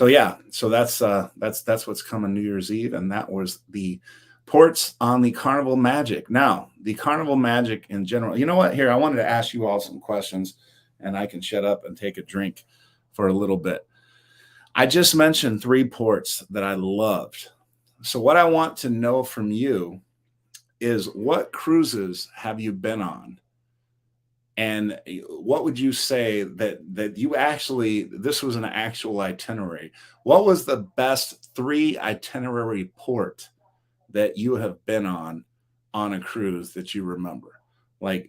yeah, so that's what's coming New Year's Eve, and that was the ports on the Carnival Magic. Now, the Carnival Magic in general. You know what? Here, I wanted to ask you all some questions, and I can shut up and take a drink for a little bit. I just mentioned 3 ports that I loved. So what I want to know from you is, what cruises have you been on? And what would you say that you actually, this was an actual itinerary? What was the best 3 itinerary port that you have been on a cruise that you remember? Like,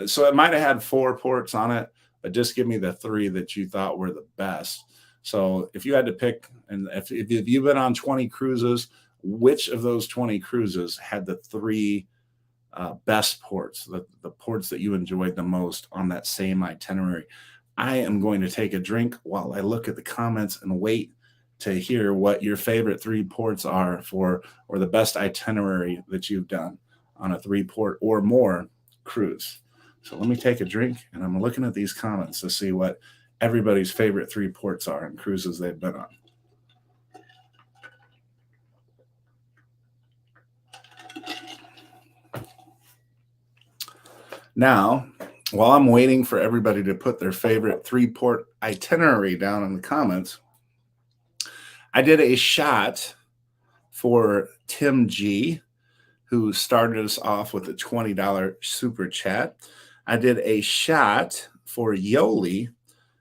so it might have had 4 ports on it, but just give me the 3 that you thought were the best. So if you had to pick, and if you've been on 20 cruises, which of those 20 cruises had the 3 best ports, the ports that you enjoyed the most on that same itinerary? I am going to take a drink while I look at the comments and wait to hear what your favorite 3 ports are or the best itinerary that you've done on a 3-port or more cruise. So let me take a drink, and I'm looking at these comments to see what everybody's favorite 3 ports are in cruises they've been on. Now, while I'm waiting for everybody to put their favorite 3-port itinerary down in the comments, I did a shot for Tim G, who started us off with a $20 super chat. I did a shot for Yoli,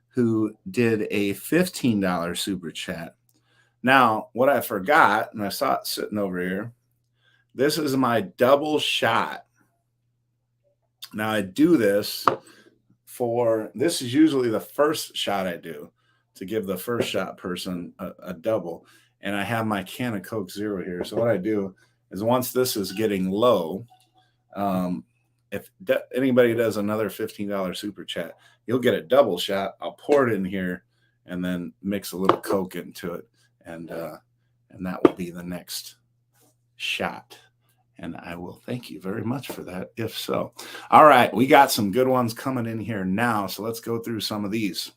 who did a $15 super chat. Now, what I forgot, and I saw it sitting over here, this is my double shot. Now, I do this this is usually the first shot I do, to give the first shot person a double. And I have my can of Coke Zero here. So what I do is, once this is getting low, if anybody does another $15 super chat, you'll get a double shot. I'll pour it in here and then mix a little Coke into it. And that will be the next shot. And I will thank you very much for that, if so. All right, we got some good ones coming in here now, so let's go through some of these.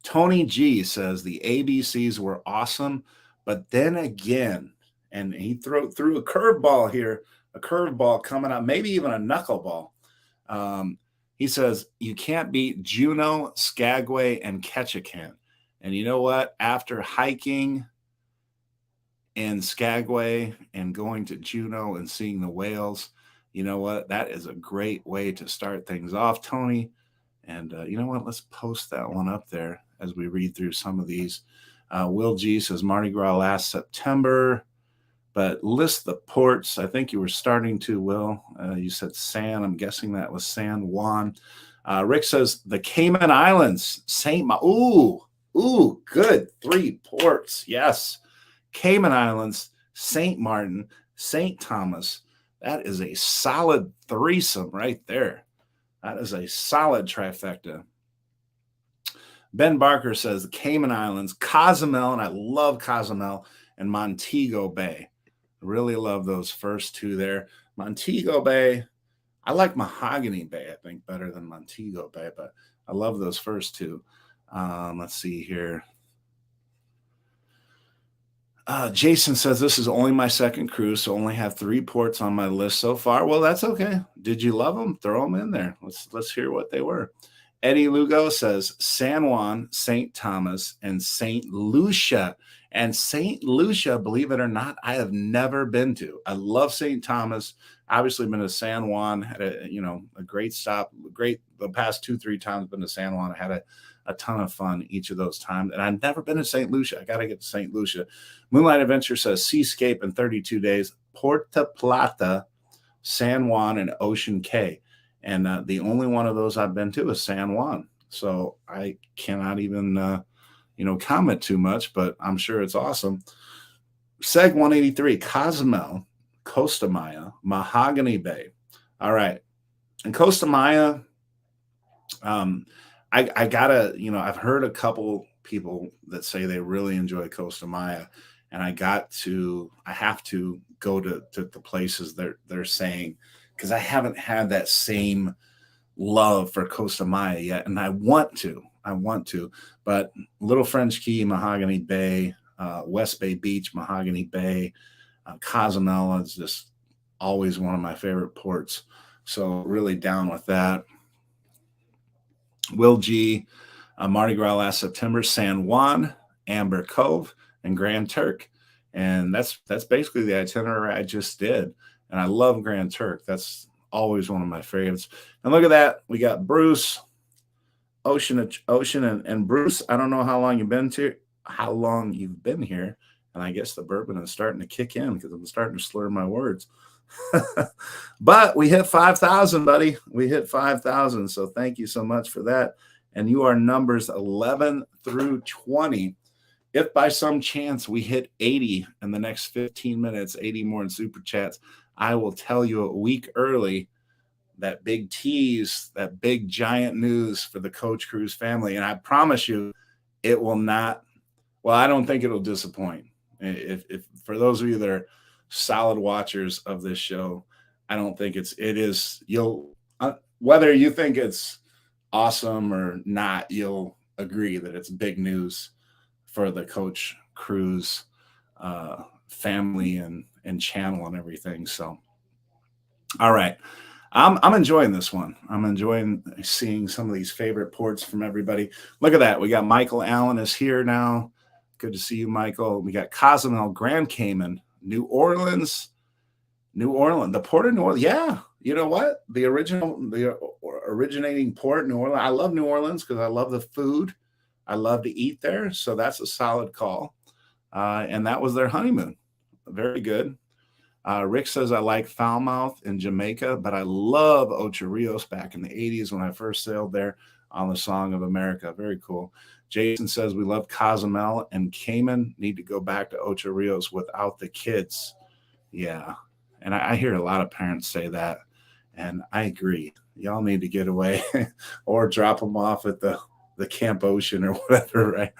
Tony G says the ABCs were awesome, but then again, and he threw a curveball here, a curveball coming up, maybe even a knuckleball. He says, you can't beat Juneau, Skagway, and Ketchikan. And you know what? After hiking in Skagway and going to Juneau and seeing the whales, you know what? That is a great way to start things off, Tony. And you know what? Let's post that one up there as we read through some of these. Will G says Mardi Gras last September, but list the ports. I think you were starting to, Will. You said San. I'm guessing that was San Juan. Rick says the Cayman Islands, Ooh, good. 3 ports. Yes. Cayman Islands, St. Martin, St. Thomas. That is a solid threesome right there. That is a solid trifecta. Ben Barker says the Cayman Islands, Cozumel, and I love Cozumel, and Montego Bay. Really love those first 2 there. Montego Bay, I like Mahogany Bay, I think, better than Montego Bay, but I love those first 2. Let's see here. Jason says, this is only my second cruise, so only have 3 ports on my list so far. Well, that's okay. Did you love them? Throw them in there. Let's hear what they were. Eddie Lugo says San Juan, St. Thomas, and St. Lucia. And St. Lucia, believe it or not, I have never been to. I love St. Thomas. Obviously been to San Juan, had a great stop. The past 2-3 times been to San Juan. I had a ton of fun each of those times. And I've never been to St. Lucia. I got to get to St. Lucia. Moonlight Adventure says Seascape in 32 days. Puerto Plata, San Juan, and Ocean Cay. And the only one of those I've been to is San Juan. So I cannot even, comment too much, but I'm sure it's awesome. Seg 183, Cozumel, Costa Maya, Mahogany Bay. All right. And Costa Maya, um, I gotta, I've heard a couple people that say they really enjoy Costa Maya, and I have to go to the places they're saying, because I haven't had that same love for Costa Maya yet, and I want to, but Little French Key, Mahogany Bay, West Bay Beach, Mahogany Bay, Cozumel is just always one of my favorite ports. So really down with that. Will G, Mardi Gras last September, San Juan, Amber Cove, and Grand Turk. And that's basically the itinerary I just did. And I love Grand Turk. That's always one of my favorites. And look at that. We got Bruce, Ocean, and Bruce. I don't know how long you've been here. And I guess the bourbon is starting to kick in because I'm starting to slur my words. But we hit 5,000, buddy. We hit 5,000. So thank you so much for that. And you are numbers 11 through 20. If by some chance we hit 80 in the next 15 minutes, 80 more in super chats, I will tell you a week early that big tease, that big giant news for the Coach Cruise family. And I promise you, it will not, well, I don't think it'll disappoint. If for those of you that are solid watchers of this show, I don't think it is, you'll, whether you think it's awesome or not, you'll agree that it's big news for the Coach Cruise family and channel and everything. So, all right. I'm enjoying this one. I'm enjoying seeing some of these favorite ports from everybody. Look at that. We got Michael Allen is here now. Good to see you, Michael. We got Cozumel, Grand Cayman, New Orleans, the port of New Orleans. Yeah, you know what? The originating port, New Orleans. I love New Orleans because I love the food. I love to eat there. So that's a solid call. And that was their honeymoon. Very good. Rick says, I like Falmouth in Jamaica, but I love Ocho Rios back in the 80s when I first sailed there on the Song of America. Very cool. Jason says, we love Cozumel and Cayman. Need to go back to Ocho Rios without the kids. Yeah. And I hear a lot of parents say that, and I agree. Y'all need to get away or drop them off at the Camp Ocean or whatever, right?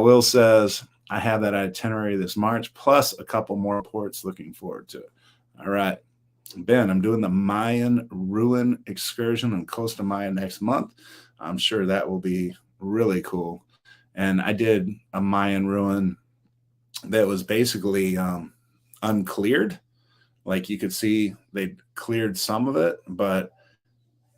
Will says, I have that itinerary this March, plus a couple more ports. Looking forward to it. All right. Ben, I'm doing the Mayan ruin excursion on Costa Maya next month. I'm sure that will be really cool. And I did a Mayan ruin that was basically uncleared. Like you could see they cleared some of it, but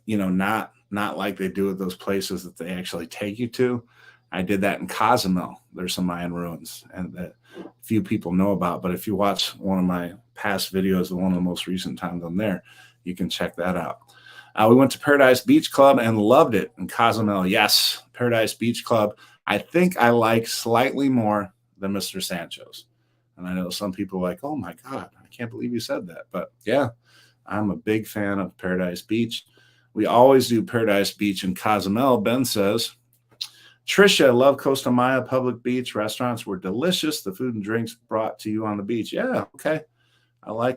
not like they do at those places that they actually take you to. I did that in Cozumel. There's some Mayan ruins and that few people know about. But if you watch one of my past videos, one of the most recent times I'm there, you can check that out. We went to Paradise Beach Club and loved it in Cozumel. Yes, Paradise Beach Club. I think I like slightly more than Mr. Sancho's. And I know some people are like, oh my God, I can't believe you said that. But yeah, I'm a big fan of Paradise Beach. We always do Paradise Beach in Cozumel, Ben says. Trisha, love Costa Maya public beach. Restaurants were delicious. The food and drinks brought to you on the beach. Yeah, okay.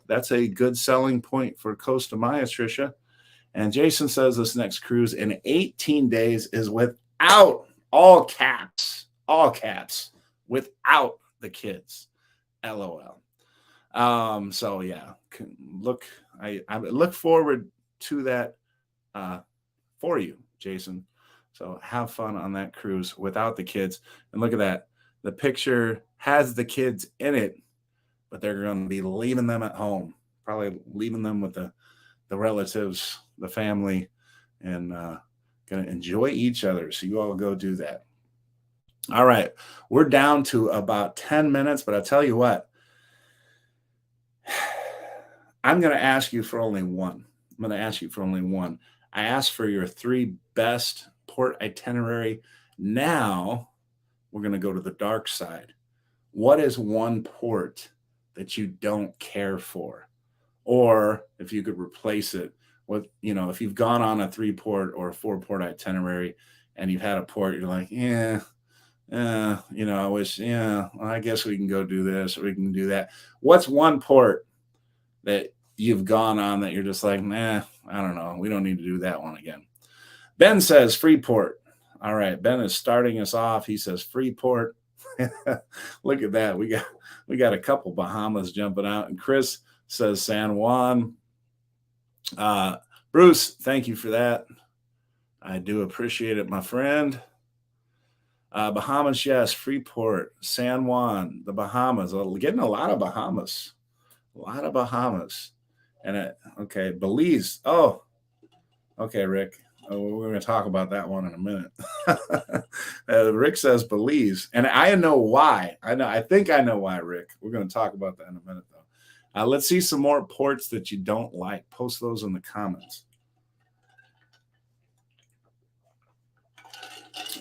That's a good selling point for Costa Maya, Trisha. And Jason says this next cruise in 18 days is without all caps, without the kids. LOL. So yeah, I look forward to that for you, Jason. So have fun on that cruise without the kids. And look at that. The picture has the kids in it, but they're going to be leaving them at home, probably leaving them with the relatives, the family, and going to enjoy each other. So you all go do that. All right. We're down to about 10 minutes, but I'll tell you what. I'm going to ask you for only one. I asked for your 3 best port itinerary. Now we're going to go to the dark side. What is one port that you don't care for? or if you could replace it with, if you've gone on a 3-port or a 4-port itinerary and you've had a port, you're like, yeah, I wish, well, I guess we can go do this or we can do that. What's one port that you've gone on that you're just like, nah, I don't know. We don't need to do that one again. Ben says Freeport. All right, Ben is starting us off. He says Freeport. Look at that. We got a couple Bahamas jumping out. And Chris says San Juan. Bruce, thank you for that. I do appreciate it, my friend. Bahamas, yes. Freeport, San Juan, the Bahamas. Getting a lot of Bahamas. A lot of Bahamas. And okay, Belize. Oh, okay, Rick. Oh, we're going to talk about that one in a minute. Rick says Belize, and I know why. I think I know why, Rick. We're going to talk about that in a minute, though. Let's see some more ports that you don't like. Post those in the comments.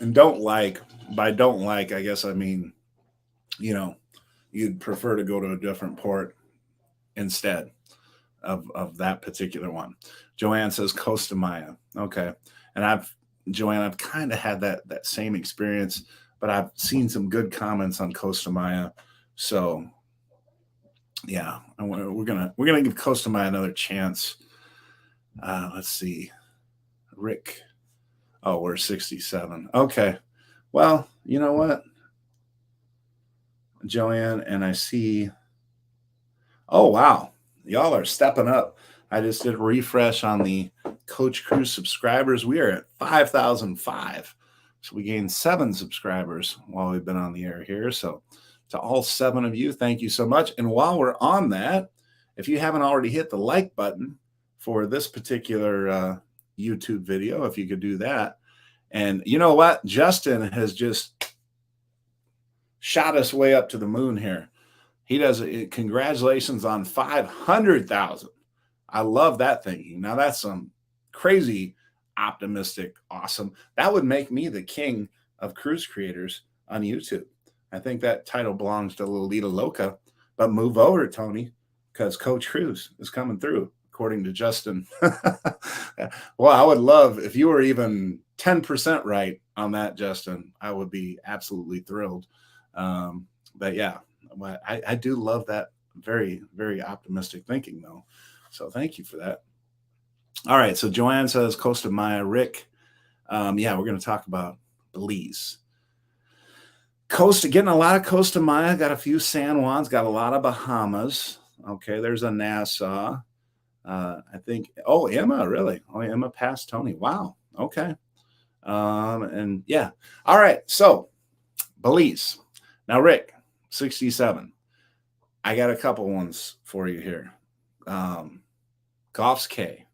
And by don't like, I guess I mean, you'd prefer to go to a different port instead of that particular one. Joanne says Costa Maya. Okay. And Joanne, I've kind of had that same experience, but I've seen some good comments on Costa Maya. So yeah, we're gonna give Costa Maya another chance. Let's see. Rick. Oh, we're 67. Okay. Well, you know what? Joanne, and I see. Oh, wow. Y'all are stepping up. I just did a refresh on the Coach Cruise subscribers. We are at 5,005. So we gained 7 subscribers while we've been on the air here. So to all 7 of you, thank you so much. And while we're on that, if you haven't already hit the like button for this particular YouTube video, if you could do that. And you know what? Justin has just shot us way up to the moon here. He does it. Congratulations on 500,000. I love that thinking. Now that's some crazy, optimistic, awesome. That would make me the king of cruise creators on YouTube. I think that title belongs to Lolita Loca, but move over, Tony, because Coach Cruise is coming through, according to Justin. Well, I would love if you were even 10% right on that, Justin. I would be absolutely thrilled. But yeah, I do love that very, very optimistic thinking, though. So thank you for that. All right. So Joanne says Costa Maya. Rick, yeah, we're going to talk about Belize. Getting a lot of Costa Maya, got a few San Juans, got a lot of Bahamas. Okay, there's a Nassau. I think, oh, Emma, really? Oh, Emma passed Tony. Wow. Okay. And yeah. All right. So Belize. Now, Rick, 67. I got a couple ones for you here. Goff's Cay.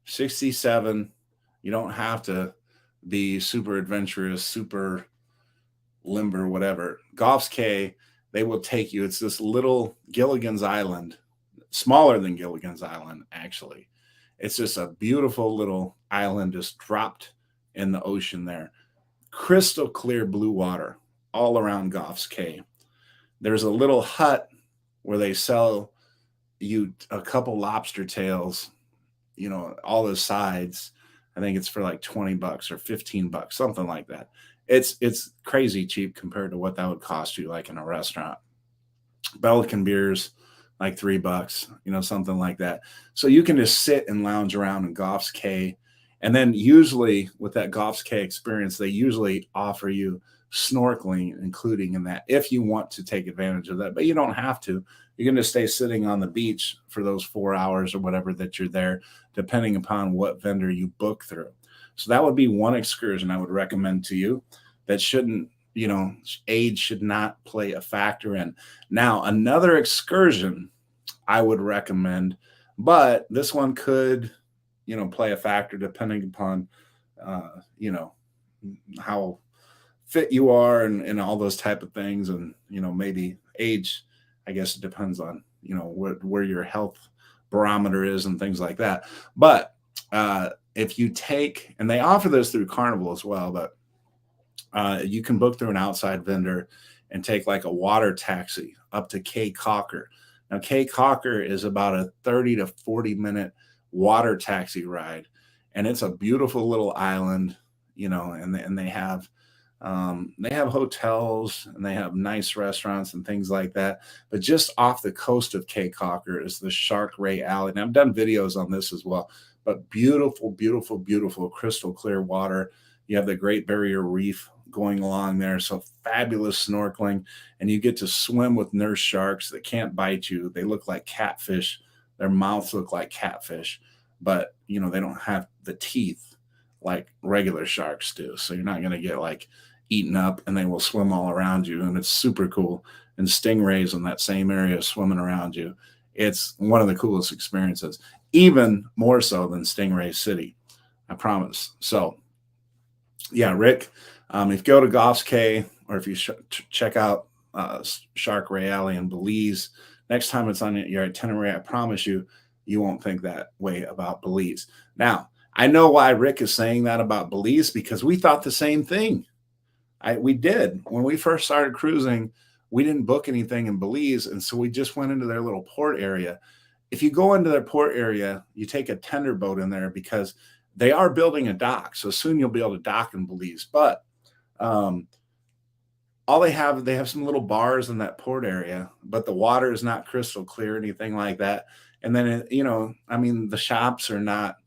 67. You don't have to be super adventurous, super limber, whatever. Goff's Cay, they will take you. It's this little Gilligan's Island, smaller than Gilligan's Island, actually. It's just a beautiful little island just dropped in the ocean there. Crystal clear blue water all around Goff's Cay. There's a little hut where they sell you a couple lobster tails, all the sides. I think it's for like $20 or $15, something like that. It's crazy cheap compared to what that would cost you like in a restaurant. Belgian beers, like $3, something like that. So you can just sit and lounge around in Goff's Cay. And then usually with that Goff's Cay experience, they usually offer you snorkeling, including in that, if you want to take advantage of that. But you don't have to. You're going to stay sitting on the beach for those 4 hours or whatever that you're there, depending upon what vendor you book through. So that would be one excursion I would recommend to you that shouldn't, age should not play a factor in. Now, another excursion I would recommend, but this one could, play a factor depending upon, how fit you are and all those type of things. And, maybe age, I guess it depends on, where your health barometer is and things like that. But if you take, and they offer this through Carnival as well, but you can book through an outside vendor and take like a water taxi up to Caye Caulker. Now, Cape Cocker is about a 30 to 40-minute water taxi ride, and it's a beautiful little island, and they have hotels and they have nice restaurants and things like that. But just off the coast of Cape Cocker is the Shark Ray Alley. And I've done videos on this as well, but beautiful, beautiful, beautiful crystal clear water. You have the Great Barrier Reef going along there. So fabulous snorkeling. And you get to swim with nurse sharks that can't bite you. They look like catfish. Their mouths look like catfish, but they don't have the teeth like regular sharks do. So you're not going to get like eaten up, and they will swim all around you. And it's super cool. And stingrays in that same area swimming around you. It's one of the coolest experiences, even more so than Stingray City, I promise. So yeah, Rick, if you go to Goff's Cay, or if you check out Shark Ray Alley in Belize, next time it's on your itinerary, I promise you, you won't think that way about Belize. Now, I know why Rick is saying that about Belize, because we thought the same thing. We did. When we first started cruising, we didn't book anything in Belize, and so we just went into their little port area. If you go into their port area, you take a tender boat in there, because they are building a dock. So soon you'll be able to dock in Belize. But all they have some little bars in that port area, but the water is not crystal clear, anything like that. And then, the shops are not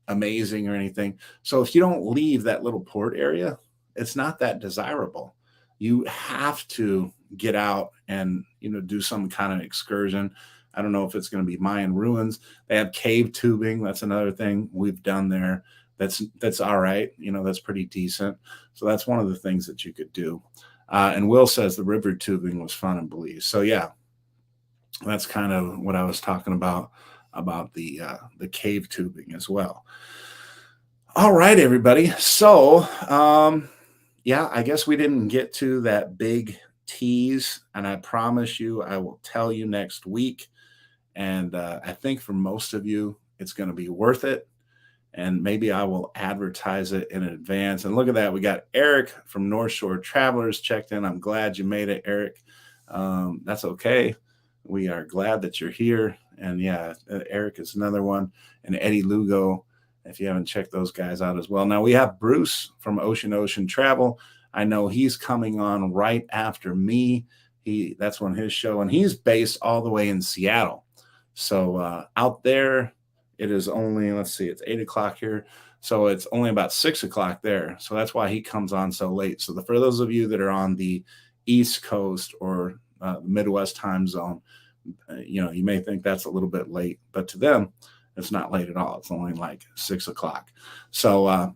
amazing or anything. So if you don't leave that little port area, it's not that desirable. You have to get out and, do some kind of excursion. I don't know if it's going to be Mayan ruins. They have cave tubing. That's another thing we've done there. That's all right. That's pretty decent. So that's one of the things that you could do. And Will says the river tubing was fun in Belize. So yeah, that's kind of what I was talking about the cave tubing as well. All right, everybody. So yeah, I guess we didn't get to that big tease, and I promise you I will tell you next week. And I think for most of you, it's going to be worth it. And maybe I will advertise it in advance. And look at that. We got Eric from North Shore Travelers checked in. I'm glad you made it, Eric. That's okay. We are glad that you're here. And yeah, Eric is another one. And Eddie Lugo, if you haven't checked those guys out as well. Now we have Bruce from Ocean Travel. I know he's coming on right after me. That's on his show. And he's based all the way in Seattle. So out there, it is only, let's see, it's 8 o'clock here. So it's only about 6 o'clock there. So that's why he comes on so late. So for those of you that are on the East Coast or the Midwest time zone, you may think that's a little bit late, but to them, it's not late at all. It's only like 6 o'clock. So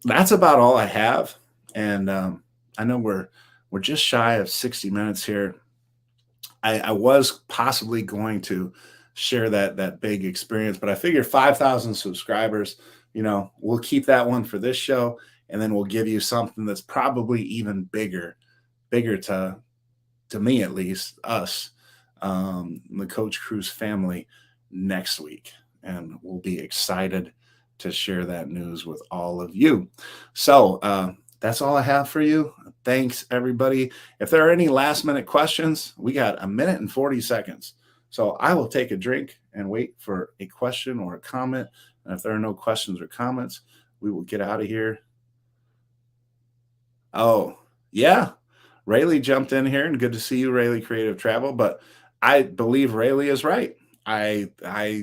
that's about all I have. And I know we're just shy of 60 minutes here. I was possibly going to share that big experience, but I figure 5,000 subscribers, we'll keep that one for this show, and then we'll give you something that's probably even bigger to me, at least, us, the Coach Cruise family, next week. And we'll be excited to share that news with all of you. So that's all I have for you. Thanks, everybody. If there are any last minute questions, we got 1 minute and 40 seconds. So I will take a drink and wait for a question or a comment. And if there are no questions or comments, we will get out of here. Oh, yeah. Rayleigh jumped in here, and good to see you, Rayleigh Creative Travel. But I believe Rayleigh is right. I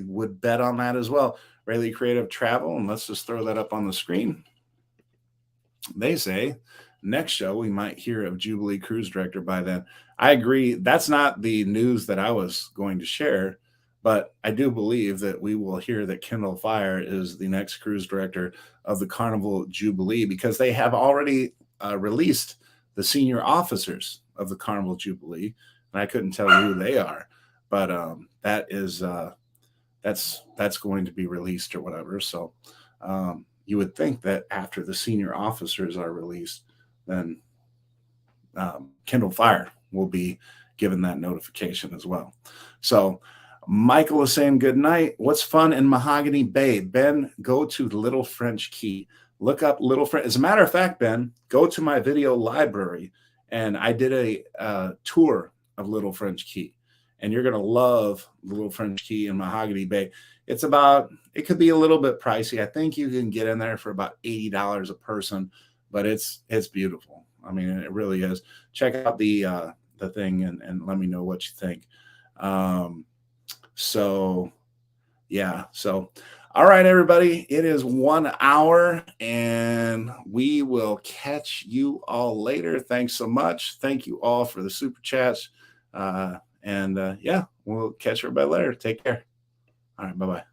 would bet on that as well. Rayleigh Creative Travel, and let's just throw that up on the screen. They say next show we might hear of Jubilee Cruise Director by then. I agree. That's not the news that I was going to share, but I do believe that we will hear that Kendall Fire is the next cruise director of the Carnival Jubilee, because they have already released the senior officers of the Carnival Jubilee, and I couldn't tell you who they are, but that is that's going to be released or whatever. So you would think that after the senior officers are released, then Kendall Fire will be given that notification as well. So Michael is saying good night. What's fun in Mahogany Bay? Ben, go to Little French Key. Look up Little French. As a matter of fact, Ben, go to my video library, and I did a tour of Little French Key. and you're going to love the little French key in Mahogany Bay. It could be a little bit pricey. I think you can get in there for about $80 a person, but it's beautiful. I mean, it really is. Check out the thing and let me know what you think. So yeah, so all right, everybody, it is 1 hour and we will catch you all later. Thanks so much. Thank you all for the super chats. Yeah, we'll catch everybody later. Take care. All right, bye-bye.